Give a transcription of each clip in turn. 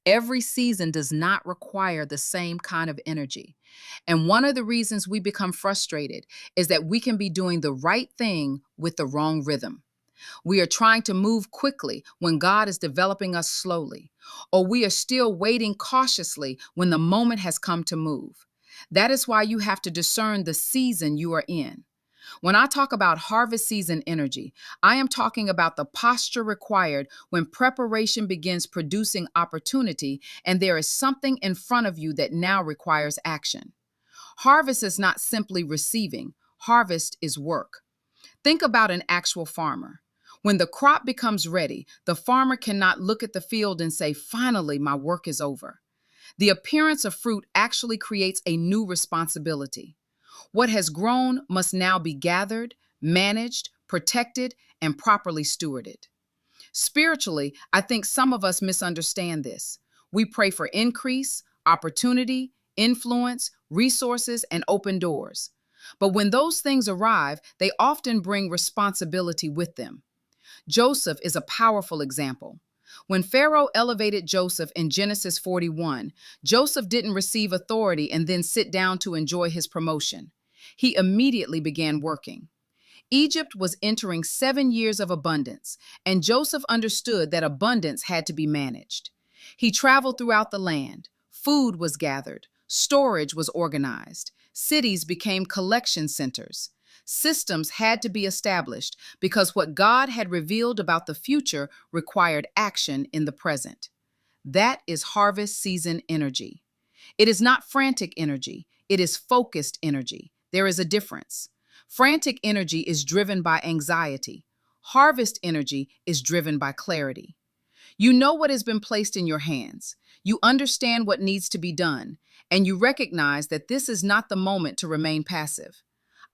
Every season does not require the same kind of energy. And one of the reasons we become frustrated is that we can be doing the right thing with the wrong rhythm. We are trying to move quickly when God is developing us slowly, or we are still waiting cautiously when the moment has come to move. That is why you have to discern the season you are in. When I talk about harvest season energy, I am talking about the posture required when preparation begins producing opportunity and there is something in front of you that now requires action. Harvest is not simply receiving, harvest is work. Think about an actual farmer. When the crop becomes ready, the farmer cannot look at the field and say, "Finally, my work is over." The appearance of fruit actually creates a new responsibility. What has grown must now be gathered, managed, protected, and properly stewarded. Spiritually, I think some of us misunderstand this. We pray for increase, opportunity, influence, resources, and open doors. But when those things arrive, they often bring responsibility with them. Joseph is a powerful example. When Pharaoh elevated Joseph in Genesis 41, Joseph didn't receive authority and then sit down to enjoy his promotion. He immediately began working. Egypt was entering 7 years of abundance, and Joseph understood that abundance had to be managed. He traveled throughout the land. Food was gathered. Storage was organized. Cities became collection centers. Systems had to be established because what God had revealed about the future required action in the present. That is harvest season energy. It is not frantic energy, it is focused energy. There is a difference. Frantic energy is driven by anxiety. Harvest energy is driven by clarity. You know what has been placed in your hands. You understand what needs to be done, and you recognize that this is not the moment to remain passive.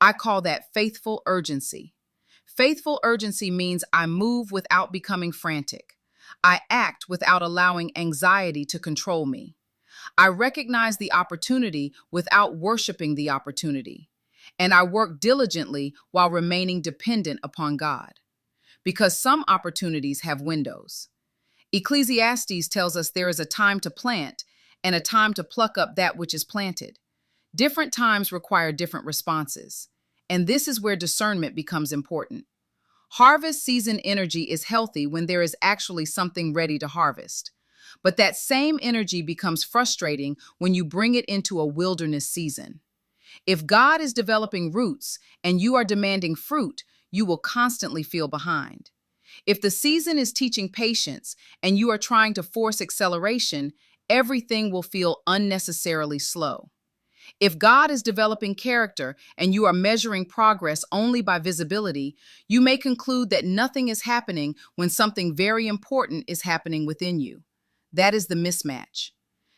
I call that faithful urgency. Faithful urgency means I move without becoming frantic. I act without allowing anxiety to control me. I recognize the opportunity without worshiping the opportunity. And I work diligently while remaining dependent upon God. Because some opportunities have windows. Ecclesiastes tells us there is a time to plant and a time to pluck up that which is planted. Different times require different responses. And this is where discernment becomes important. Harvest season energy is healthy when there is actually something ready to harvest. But that same energy becomes frustrating when you bring it into a wilderness season. If God is developing roots and you are demanding fruit, you will constantly feel behind. If the season is teaching patience and you are trying to force acceleration, everything will feel unnecessarily slow. If God is developing character and you are measuring progress only by visibility, you may conclude that nothing is happening when something very important is happening within you. That is the mismatch.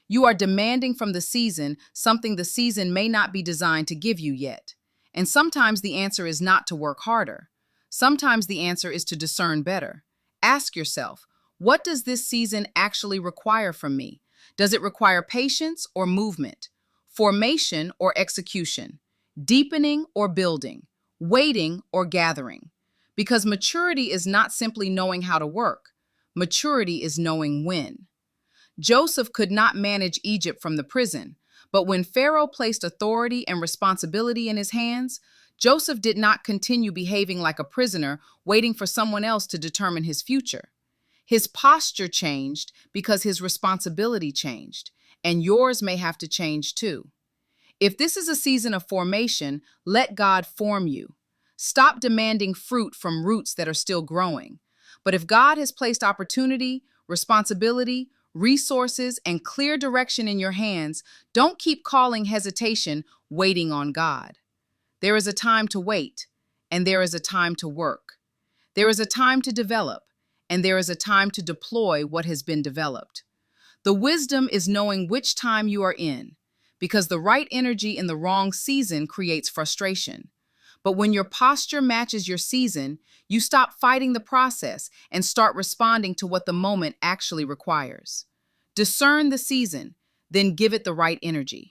You are demanding from the season something the season may not be designed to give you yet. And sometimes the answer is not to work harder. Sometimes the answer is to discern better. Ask yourself, what does this season actually require from me? Does it require patience or movement? Formation or execution? Deepening or building? Waiting or gathering? Because maturity is not simply knowing how to work. Maturity is knowing when. Joseph could not manage Egypt from the prison, but when Pharaoh placed authority and responsibility in his hands, Joseph did not continue behaving like a prisoner, waiting for someone else to determine his future. His posture changed because his responsibility changed, and yours may have to change too. If this is a season of formation, let God form you. Stop demanding fruit from roots that are still growing. But if God has placed opportunity, responsibility, resources, and clear direction in your hands, don't keep calling hesitation waiting on God. There is a time to wait, and there is a time to work. There is a time to develop, and there is a time to deploy what has been developed. The wisdom is knowing which time you are in, because the right energy in the wrong season creates frustration. But when your posture matches your season, you stop fighting the process and start responding to what the moment actually requires. Discern the season, then give it the right energy.